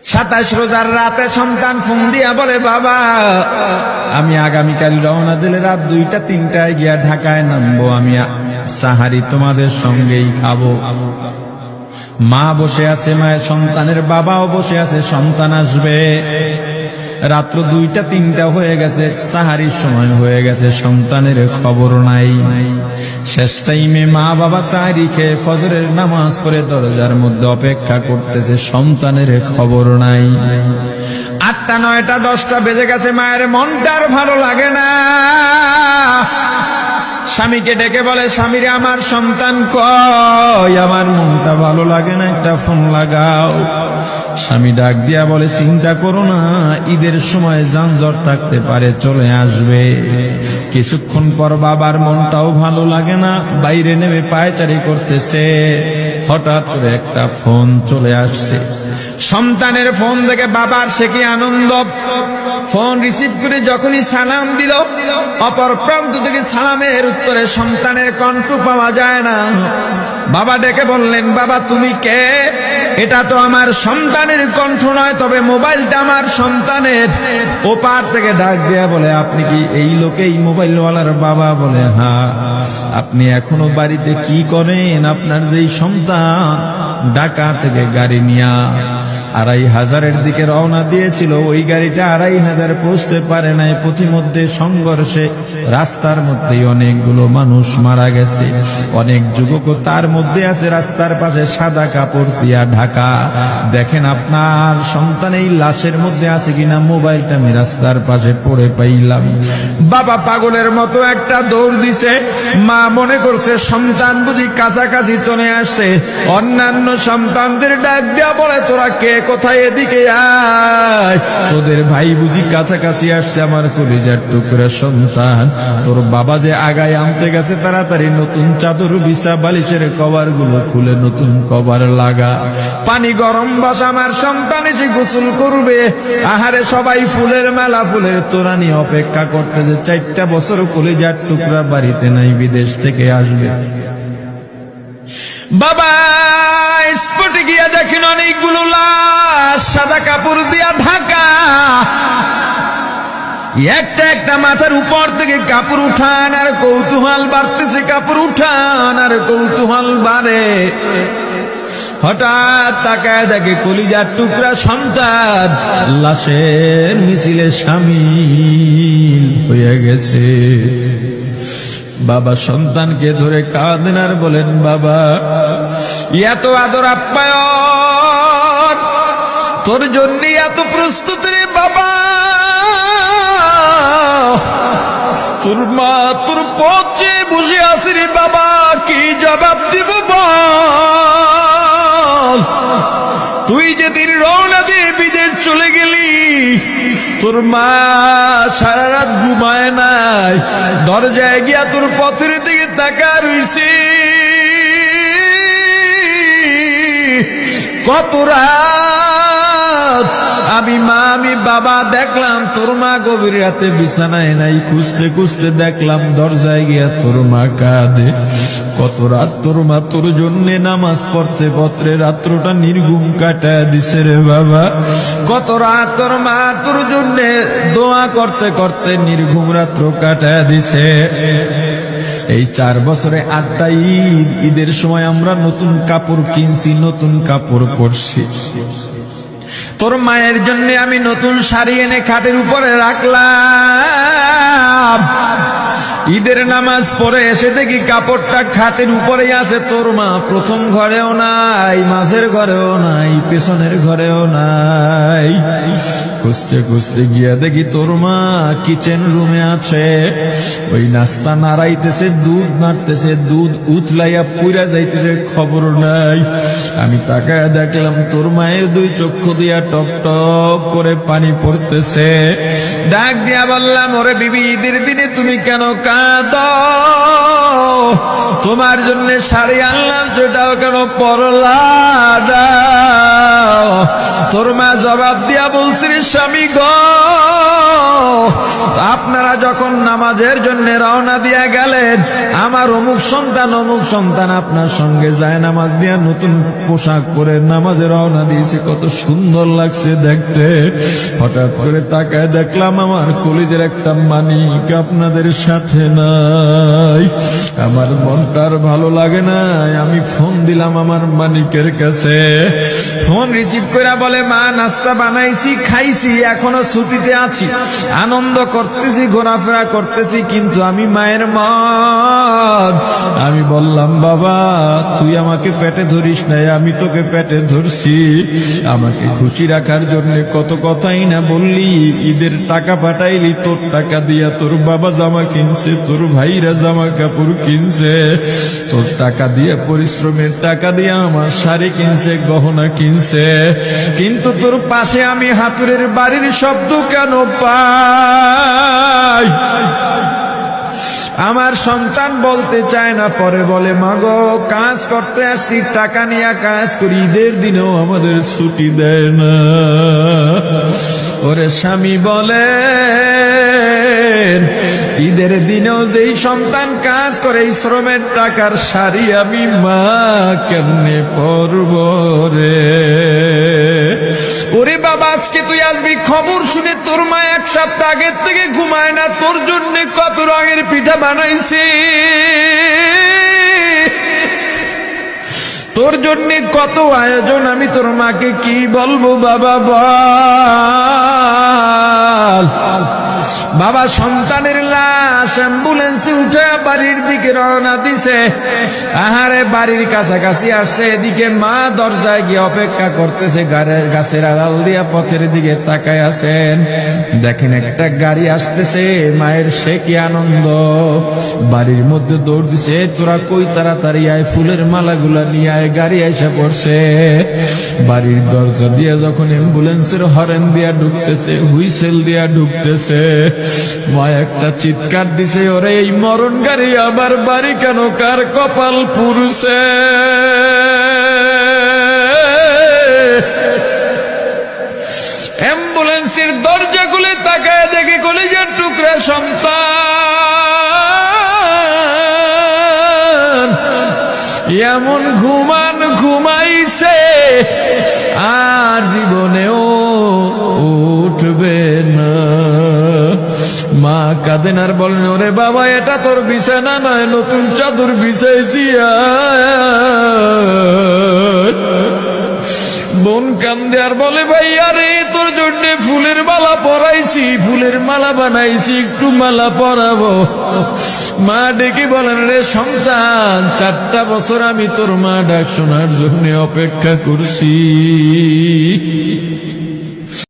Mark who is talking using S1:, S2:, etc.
S1: 27 রোজার রাতে সন্তান ফোন দিয়া বলে, বাবা আমি আগামীকাল রওনা দিলে রাত 2টা-3টায় গিয়া ঢাকায় নামবো, আমি সাহারি তোমাদের সঙ্গেই খাবো। মা বসে আছে, মায়ের সন্তানের বাবাও বসে আছে, সন্তান আসবে। রাত্র 2টা-3টা হয়ে গেছে, সাহারির সময় হয়ে গেছে, সন্তানের খবর নাই। শেষ টাইমে মা বাবা সাহারি খেয়ে ফজরের নামাজ পড়ে দরজার মধ্যে অপেক্ষা করতেছে, সন্তানের খবর নাই। 8টা, 9টা, 10টা বেজে গেছে, মায়ের মনটার ভালো লাগে না। স্বামীকে ডেকে বলে, স্বামীরে আমার সন্তান কই, আমার মনটা ভালো লাগে না, একটা ফোন লাগাও। স্বামী ডাক দিয়া বলে, চিন্তা করো না, ঈদের সময় যানজট থাকতে পারে, চলে আসবে। কিছুক্ষণ পর বাবার মনটাও ভালো লাগে না, বাইরে নেমে পায়চারি করতেছে। হঠাৎ করে একটা ফোন চলে আসছে, সন্তানের ফোন দেখে বাবার সে কি আনন্দ। ফোন রিসিভ করে যখনই সালাম দিল, অপর প্রান্ত থেকে সালামের উত্তরে সন্তানের কণ্ঠ পাওয়া যায় না। বাবা ডেকে বললেন, বাবা তুমি কে? এটা তো আমার সন্তানের কণ্ঠ নয়, তবে মোবাইলটা আমার সন্তানের। ওপার থেকে ডাক দেয়া বলে, আপনি কি এই লোকেই মোবাইলওয়ালার বাবা? বলে, হ্যাঁ। আপনি এখনো বাড়িতে কি করেন? আপনার যেই সন্তান ঢাকা থেকে গাড়ি নিয়া 2500-এর দিকে রওনা দিয়েছিল, ওই গাড়িটা 2500 পৌঁছতে পারে নাই। পথিমধ্যে সংঘর্ষে রাস্তার মধ্যে অনেকগুলো মানুষ মারা গেছে, অনেক যুবকও তার মধ্যে আছে। রাস্তার পাশে সাদা কাপড় দিয়া ঢাকা। দেখেন আপনার সন্তান এই লাশের মধ্যে আছে কিনা। মোবাইলটা আমি রাস্তার পাশে পড়ে পাইলাম। বাবা পাগলের মতো একটা দৌড় দিছে। মা মনে করছে সন্তান বুঝি কাছাকাছি চলে আসছে। অন্যান্য সন্তানদের ডাক দেয়া বলে, তোরা কে, কোথায়, এদিকে আয়, তোদের ভাই বুঝি কাছাকাছি আসছে। আমার কলিজার টুকরা সন্তান, তোর বাবা যে আগায় আনতে গেছে, তাড়াতাড়ি নতুন চাদর বিছা, বালিশের কভার গুলো খুলে নতুন কভার লাগা, পানি গরম বসা, আমার সন্তান এসে গোসল করবে। আহারে সবাই ফুলের মেলা, ফুলের তোড়া নিয়ে অপেক্ষা করতেছে। 4টা বছর কলিজার টুকরা বাড়িতে নাই, বিদেশ থেকে আসবে। বাবা স্পটে গিয়া দেখেন অনেকগুলো লাশ, সাদা কাপড় দিয়া ঢাকা। একটা একটা মাথার উপর থেকে কাপড় উঠান আর কৌতূহল বাড়তেছে, কাপড় উঠান আর কৌতূহল বাড়ে। হঠাৎ তাকায় দেখে কলিজার টুকরা সন্তান লাশের মিছিলে শামিল হয়ে গেছে। বাবা সন্তানকে ধরে কাঁদেন আর বলেন, বাবা এত আদর আপ্যায়ন তোর জন্য, এত প্রস্তুতি রে বাবা। তোর মা তোর পথে বসে আছে রে বাবা, কি জবাব দিব বল? তুই যেদিন রওনা দিয়ে বিদেশ চলে গেলি, তোর মা সারা রাত ঘুমায় নাই, দরজায় গিয়া তোর পথের দিকে তাকা রইছে। কত রাত আমি মা আমি বাবা দেখলাম, তোর মা গভীর রাতে বিছানায় নাই। খুঁজতে খুঁজতে দেখলাম দরজায় গিয়া তোর মা কাঁদে। কত রাত তোর মা তোর জন্য নামাজ পড়তে পড়তে রাত্রটা নির্ঘুম কাটায় দিছে রে বাবা। কত রাত তোর মা তোর জন্য দোয়া করতে করতে নির্ঘুম রাত্র কাটায় দিছে। এই 4 বছরে 8টা ঈদ, ঈদের সময় আমরা নতুন কাপড় কিনছি, নতুন কাপড় পরছি। তোর মায়ের জন্য আমি নতুন শাড়ি এনে খাটের উপরে রাখলাম। ঈদের নামাজ পড়ে এসে দেখি কাপড়টা খাটের উপরেই আছে। তোর মা প্রথম ঘরেও নাই, মাঝের ঘরেও নাই, পেছনের ঘরেও নাই। খুঁজতে খুঁজতে গিয়া দেখি তোর মা কিচেন রুমে আছে। ওই নাস্তা নাড়াইতেছে, দুধ নাড়তেছে, দুধ উতলাইয়া পুইরা যাইতেছে, খবর নাই। আমি তাকায় দেখলাম তোর মায়ের 2 চক্ষু দিয়া টপ টপ করে পানি পড়তেছে। ডাক দিয়া বললাম, ওরে বিবি, ঈদের দিনে তুমি কেন কাঁদো? তোমার জন্য শাড়ি আনলাম, সেটাও কেন পরলা না? তোর মা জবাব দিয়া বলছে, স্বামী গো আপনারা যখন নামাজের জন্য রওনা দিয়া গেলেন, আমার অমুক সন্তান আপনার সঙ্গে যায় নামাজ দিয়া নতুন পোশাক পরে নামাজে রওনা দিয়েছে, কত সুন্দর লাগছে দেখতে। হঠাৎ করে তাকায় দেখলাম আমার কলিজের একটা মানিক আপনাদের সাথে নাই। আমার মনটা আর ভালো লাগে নাই। আমি ফোন দিলাম আমার মানিকের কাছে। ফোন রিসিভ করে বলে, মা নাস্তা বানাইছি, খাইছি, এখনো ছুটিতে আছি, আনন্দ করতেছি, ঘোরাফেরা করতেছি, কিন্তু আমি মায়ের মন। আমি বললাম, বাবা তুই আমাকে পেটে ধরিস নাই, আমি তোকে পেটে ধরছি। আমাকে খুশি রাখার জন্য কত কথাই না বললি, ঈদের টাকা পাঠাইলি, তোর টাকা দিয়া তোর বাবা জামা কিনছে, তোর ভাইরা জামা কাপড় কিনছে, তোর টাকা দিয়ে পরিশ্রমের টাকা দিয়ে আমার শাড়ি কিনছে, গহনা কিনছে, কিন্তু তোর পাশে আমি হাতুড়ের বাড়ির শব্দ কেন পাই? আমার সন্তান বলতে চায় না, পরে বলে, মাগো কাজ করতে আসছি, টাকা নিয়ে কাজ করি, ঈদের দিনেও আমাদের ছুটি দেয় না। ওরে স্বামী বলে, ঈদের দিনেও যেই সন্তান কাজ করে, এই শ্রমের টাকার শাড়ি আমি মা কেমনে পরব রে? ওরে বাবা, আজকে তুই আসবি, খবর শুনে তোর মা এক সপ্তাহ আগের থেকে ঘুমায় না, তোর জন্য কত রঙের পিঠা বানাইছি, তোর জন্য কত আয়োজন, আমি তোর মাকে কি বলবো বাবা বল। বাবা সন্তানের লাশ অ্যাম্বুলেন্সে উঠে বাড়ির দিকে রওনা দিছে। আহারে বাড়ির কাছাকাছি আসছে, এদিকে মা দরজায় গিয়ে অপেক্ষা করতেছে, গাছের আড়াল দিয়া পথের দিকে তাকায় আছেন। দেখেন একটা গাড়ি আসতেছে, মায়ের সে কি আনন্দ, বাড়ির মধ্যে দৌড় দিছে, তোরা কই তাড়াতাড়ি আয়, ফুলের মালাগুলা নিয়ে আয়, গাড়ি এসে পড়ছে। বাড়ির দরজা দিয়ে যখন অ্যাম্বুলেন্সের হরেন দিয়া ঢুকতেছে, হুইসেল দিয়া ঢুকতেছে, মা একটা চিৎকার দিছে, ওরে এই মরণ গাড়ি আবার বাড়ি কেন, কার কপাল পুরুষে? অ্যাম্বুলেন্সের দরজা খুলে তাকায় দেখে কলিজার টুকরা সন্তান এমন ঘুমাইছে, আর জীবনেও উঠবে না। মা কাঁদেন আর বলেন, ওরে বাবা এটা তোর বিছানা নয়, নতুন চাদর বিছাইছি। বোন কান্দে আর বলে, ভাই আরে তোর জন্য ফুলের মালা পরাইছি, ফুলের মালা বানাইছি, একটু মালা পরাবো। মা ডেকে বলেন, রে সন্তান, 4টা বছর আমি তোর মা ডাক শোনার জন্য অপেক্ষা করছি।